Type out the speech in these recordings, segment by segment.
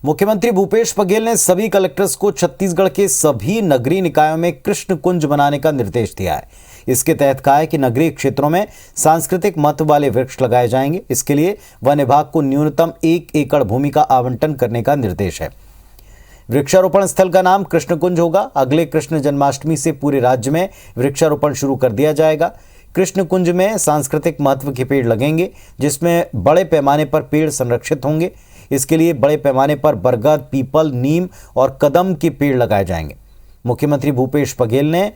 मुख्यमंत्री भूपेश बघेल ने सभी कलेक्टर्स को छत्तीसगढ़ के सभी नगरीय निकायों में कृष्ण कुंज बनाने का निर्देश दिया है। इसके तहत कहा है कि नगरीय क्षेत्रों में सांस्कृतिक महत्व वाले वृक्ष लगाए जाएंगे। इसके लिए वन विभाग को न्यूनतम 1 एकड़ भूमि का आवंटन करने का निर्देश है। वृक्षारोपण स्थल का नाम कृष्ण कुंज होगा। अगले कृष्ण जन्माष्टमी से पूरे राज्य में वृक्षारोपण शुरू कर दिया जाएगा। कृष्ण कुंज में सांस्कृतिक महत्व के पेड़ लगेंगे, जिसमें बड़े पैमाने पर पेड़ संरक्षित होंगे। इसके लिए बड़े पैमाने पर बरगद, पीपल, नीम और कदम के पेड़ लगाए जाएंगे। मुख्यमंत्री भूपेश बघेल ने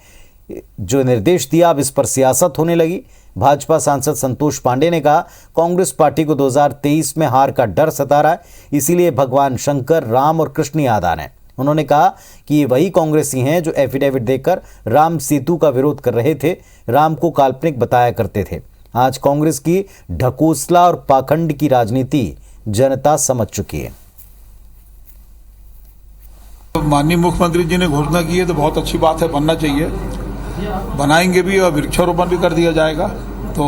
जो निर्देश दिया, अब इस पर सियासत होने लगी। भाजपा सांसद संतोष पांडे ने कहा, कांग्रेस पार्टी को 2023 में हार का डर सता रहा है, इसीलिए भगवान शंकर, राम और कृष्ण याद आ रहे हैं। उन्होंने कहा कि ये वही कांग्रेसी हैं जो एफिडेविट देकर राम सेतु का विरोध कर रहे थे, राम को काल्पनिक बताया करते थे। आज कांग्रेस की ढकोसला और पाखंड की राजनीति जनता समझ चुकी है। माननीय मुख्यमंत्री जी ने घोषणा की है तो बहुत अच्छी बात है, बनना चाहिए, बनाएंगे भी और वृक्षारोपण भी कर दिया जाएगा। तो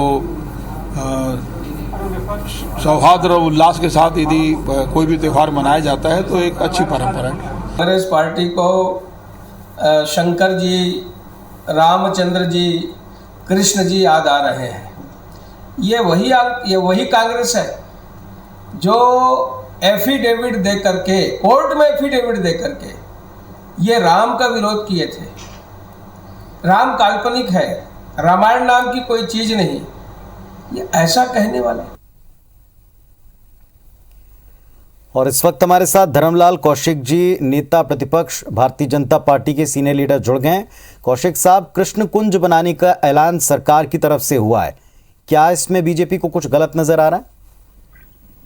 सौहार्द और उल्लास के साथ यदि कोई भी त्यौहार मनाया जाता है तो एक अच्छी परंपरा है। कांग्रेस पार्टी को शंकर जी, रामचंद्र जी, कृष्ण जी याद आ रहे हैं। ये वही कांग्रेस है जो एफिडेविट दे करके, कोर्ट में एफिडेविट दे करके ये राम का विरोध किए थे। राम काल्पनिक है, रामायण नाम की कोई चीज नहीं, ये ऐसा कहने वाले। और इस वक्त हमारे साथ धर्मलाल कौशिक जी, नेता प्रतिपक्ष भारतीय जनता पार्टी के सीनियर लीडर, जुड़ गए हैं। कौशिक साहब, कृष्ण कुंज बनाने का ऐलान सरकार की तरफ से हुआ है, क्या इसमें बीजेपी को कुछ गलत नजर आ रहा है?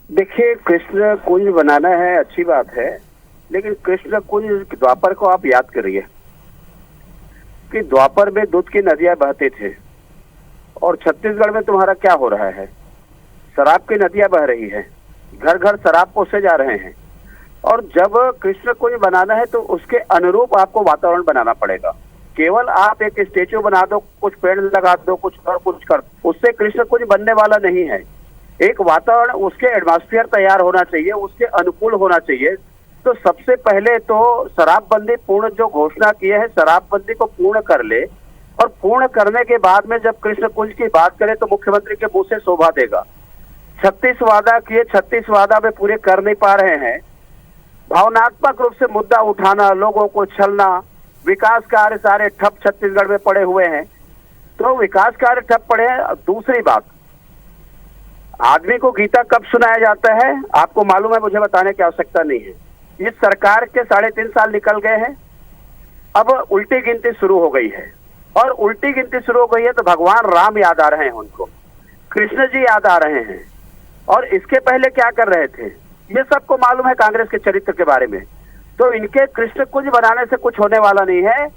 देखिए, कृष्ण कुंज बनाना है, अच्छी बात है, लेकिन कृष्ण कुंज द्वापर को आप याद करिए कि द्वापर में दूध की नदियां बहते थे और छत्तीसगढ़ में तुम्हारा क्या हो रहा है? शराब की नदियां बह रही है, घर घर शराब पोसे जा रहे हैं। और जब कृष्ण कुंज बनाना है तो उसके अनुरूप आपको वातावरण बनाना पड़ेगा। केवल आप एक स्टेचू बना दो, कुछ पेड़ लगा दो, कुछ कर, उससे कृष्ण कुंज बनने वाला नहीं है। एक वातावरण, उसके एटमॉस्फेयर तैयार होना चाहिए, उसके अनुकूल होना चाहिए। तो सबसे पहले तो शराबबंदी पूर्ण जो घोषणा की है, शराबबंदी को पूर्ण कर ले, और पूर्ण करने के बाद में जब कृष्ण कुंज की बात करें तो मुख्यमंत्री के मुंह से शोभा देगा। 36 वादा किए, 36 वादा में पूरे कर नहीं पा रहे हैं। भावनात्मक रूप से मुद्दा उठाना, लोगों को छलना, विकास कार्य सारे ठप छत्तीसगढ़ में पड़े हुए हैं। तो विकास कार्य ठप पड़े हैं। दूसरी बात, आदमी को गीता कब सुनाया जाता है आपको मालूम है, मुझे बताने की आवश्यकता नहीं है। इस सरकार के 3.5 साल निकल गए हैं, अब उल्टी गिनती शुरू हो गई है। और उल्टी गिनती शुरू हो गई है तो भगवान राम याद आ रहे हैं, उनको कृष्ण जी याद आ रहे हैं। और इसके पहले क्या कर रहे थे ये सबको मालूम है कांग्रेस के चरित्र के बारे में। तो इनके कृष्ण कुंज बनाने से कुछ होने वाला नहीं है।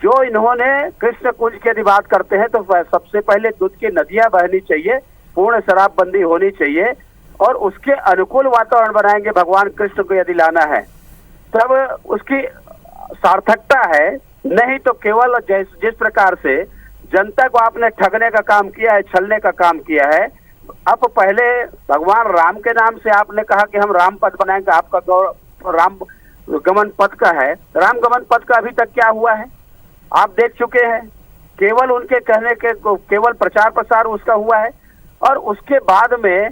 जो इन्होंने कृष्ण कुंज की यदि बात करते हैं तो सबसे पहले दूध की नदियां बहनी चाहिए, पूर्ण शराबबंदी होनी चाहिए, और उसके अनुकूल वातावरण बनाएंगे भगवान कृष्ण को यदि लाना है, तब उसकी सार्थकता है। नहीं तो केवल जिस प्रकार से जनता को आपने ठगने का काम किया है, छलने का काम किया है। अब पहले भगवान राम के नाम से आपने कहा कि हम राम पथ बनाएंगे, आपका गौरव राम गमन पथ का है। राम गमन पथ का अभी तक क्या हुआ है आप देख चुके हैं। केवल उनके कहने के केवल प्रचार प्रसार उसका हुआ है। और उसके बाद में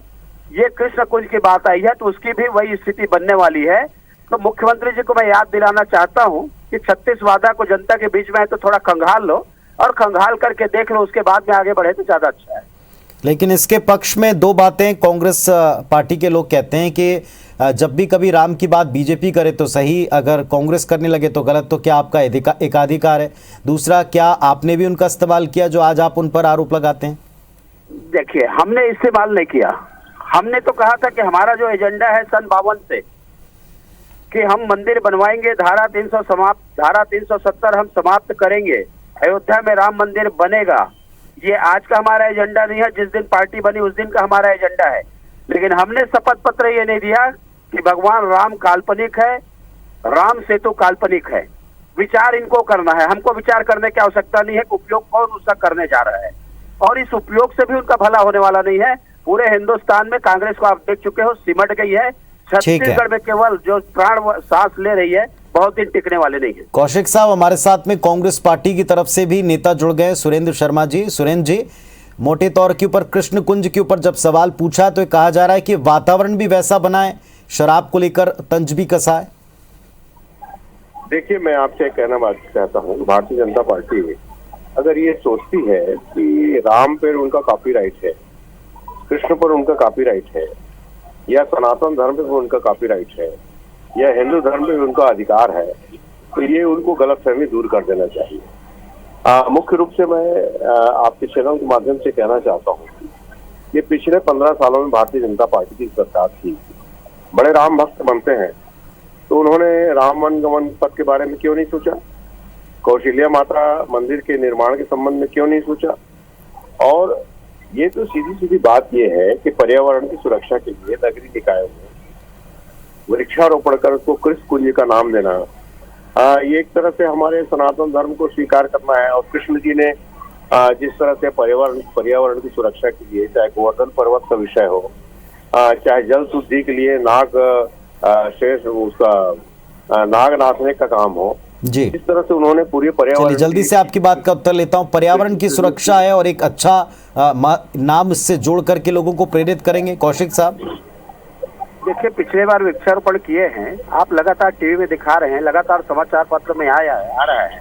ये कृष्ण कुंज की बात आई है तो उसकी भी वही स्थिति बनने वाली है। तो मुख्यमंत्री जी को मैं याद दिलाना चाहता हूं कि 36 वादा को जनता के बीच में है तो थोड़ा खंगाल लो, और खंगाल करके देख लो, उसके बाद में आगे बढ़े तो ज्यादा अच्छा है। लेकिन इसके पक्ष में दो बातें कांग्रेस पार्टी के लोग कहते हैं कि जब भी कभी राम की बात बीजेपी करे तो सही, अगर कांग्रेस करने लगे तो गलत। तो क्या आपका एकाधिकार है? दूसरा, क्या आपने भी उनका इस्तेमाल किया जो आज आप उन पर आरोप लगाते हैं? देखिए, हमने इस्तेमाल नहीं किया। हमने तो कहा था कि हमारा जो एजेंडा है सन 52 से कि हम मंदिर बनवाएंगे, धारा 370 हम समाप्त करेंगे, अयोध्या में राम मंदिर बनेगा। ये आज का हमारा एजेंडा नहीं है, जिस दिन पार्टी बनी उस दिन का हमारा एजेंडा है। लेकिन हमने शपथ पत्र ये नहीं दिया कि भगवान राम काल्पनिक है, राम सेतु काल्पनिक है। विचार इनको करना है, हमको विचार करने की आवश्यकता नहीं है। उपयोग कौन उसका करने जा रहा है, और इस उपयोग से भी उनका भला होने वाला नहीं है। पूरे हिंदुस्तान में कांग्रेस को आप देख चुके हो, सिमट गई है। छत्तीसगढ़ में केवल जो प्राण सांस ले रही है, बहुत दिन टिकने वाले नहीं है। कौशिक साहब, हमारे साथ में कांग्रेस पार्टी की तरफ से भी नेता जुड़ गए, सुरेंद्र शर्मा जी। सुरेंद्र जी, मोटे तौर के ऊपर कृष्ण कुंज के ऊपर जब सवाल पूछा तो ये कहा जा रहा है कि वातावरण भी वैसा बना है, शराब को लेकर तंज भी कसा है। देखिए, मैं आपसे कहना बात चाहता हूँ, भारतीय जनता पार्टी अगर ये सोचती है कि राम पर उनका कॉपीराइट है, कृष्ण पर उनका कॉपीराइट है, या सनातन धर्म पर उनका कॉपीराइट है, या हिंदू धर्म पे उनका अधिकार है, तो ये उनको गलतफहमी दूर कर देना चाहिए। मुख्य रूप से मैं आपके चैनल के माध्यम से कहना चाहता हूँ कि पिछले 15 सालों में भारतीय जनता पार्टी की सरकार थी, बड़े राम भक्त बनते हैं, तो उन्होंने राम वन गमन पथ के बारे में क्यों नहीं सोचा? कौशल्या माता मंदिर के निर्माण के संबंध में क्यों नहीं सोचा? और ये तो सीधी सीधी बात ये है कि पर्यावरण की सुरक्षा के लिए नगरीय निकायों में वृक्षारोपण कर उसको कृष्ण कुंज का नाम देना, ये एक तरह से हमारे सनातन धर्म को स्वीकार करना है। और कृष्ण जी ने जिस तरह से पर्यावरण की सुरक्षा के लिए, चाहे गोवर्धन पर्वत का विषय हो, चाहे जल शुद्धि के लिए शेष उसका नाग नाथने का काम हो जी, इस तरह से उन्होंने पूरी पर्यावरण। जल्दी से आपकी बात का उत्तर लेता हूं। पर्यावरण की सुरक्षा है और एक अच्छा नाम इससे जोड़ करके लोगों को प्रेरित करेंगे। कौशिक साहब, देखिए, पिछले बार वृक्षारोपण किए हैं, आप लगातार टीवी में दिखा रहे हैं, लगातार समाचार पत्र में आ रहा है।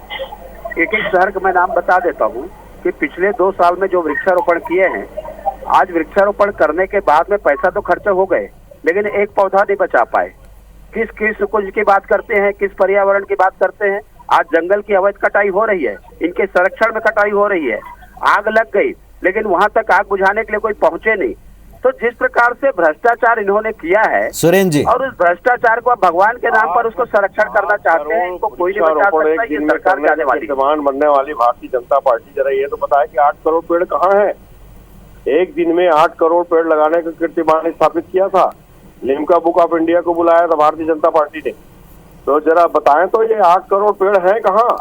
एक एक शहर का मैं नाम बता देता हूँ कि पिछले 2 साल में जो वृक्षारोपण किए हैं, आज वृक्षारोपण करने के बाद में पैसा तो खर्चा हो गए, लेकिन एक पौधा नहीं बचा पाए। किस कृष्ण कुंज की बात करते हैं, किस पर्यावरण की बात करते हैं? आज जंगल की अवैध कटाई हो रही है, इनके संरक्षण में कटाई हो रही है। आग लग गई, लेकिन वहां तक आग बुझाने के लिए कोई पहुंचे नहीं। तो जिस प्रकार से भ्रष्टाचार इन्होंने किया है, सुरेंद्र जी, और उस भ्रष्टाचार को भगवान के नाम पर उसको संरक्षण करना चाहते हैं, इनको कोई नहीं बचा सकता। ये सरकार जाने वाली जवान बनने वाली भारतीय जनता पार्टी, जरा ये तो बताए कि 8 करोड़ पेड़ कहाँ है? एक दिन में 8 करोड़ पेड़ लगाने का कीर्तिमान स्थापित किया था, लिम्का बुक ऑफ इंडिया को बुलाया था भारतीय जनता पार्टी ने। तो जरा बताएं तो ये 8 करोड़ पेड़ हैं कहाँ?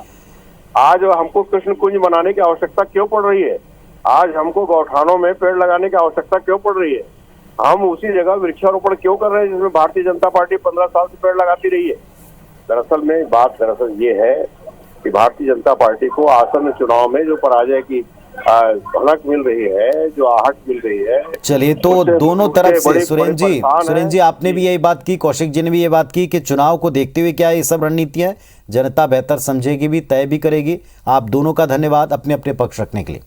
आज हमको कृष्ण कुंज बनाने की आवश्यकता क्यों पड़ रही है? आज हमको गौठानों में पेड़ लगाने की आवश्यकता क्यों पड़ रही है? हम उसी जगह वृक्षारोपण क्यों कर रहे हैं जिसमें भारतीय जनता पार्टी 15 साल से पेड़ लगाती रही है? दरअसल ये है कि भारतीय जनता पार्टी को आसन्न चुनाव में जो पराजय की भनक मिल रही है, जो आहट मिल रही है। चलिए, तो दोनों तरफ से सुरेंद्र जी आपने भी यही बात की, कौशिक जी ने भी ये बात की कि चुनाव को देखते हुए क्या ये सब रणनीतियां जनता बेहतर समझेगी भी, तय भी करेगी। आप दोनों का धन्यवाद अपने अपने पक्ष रखने के लिए।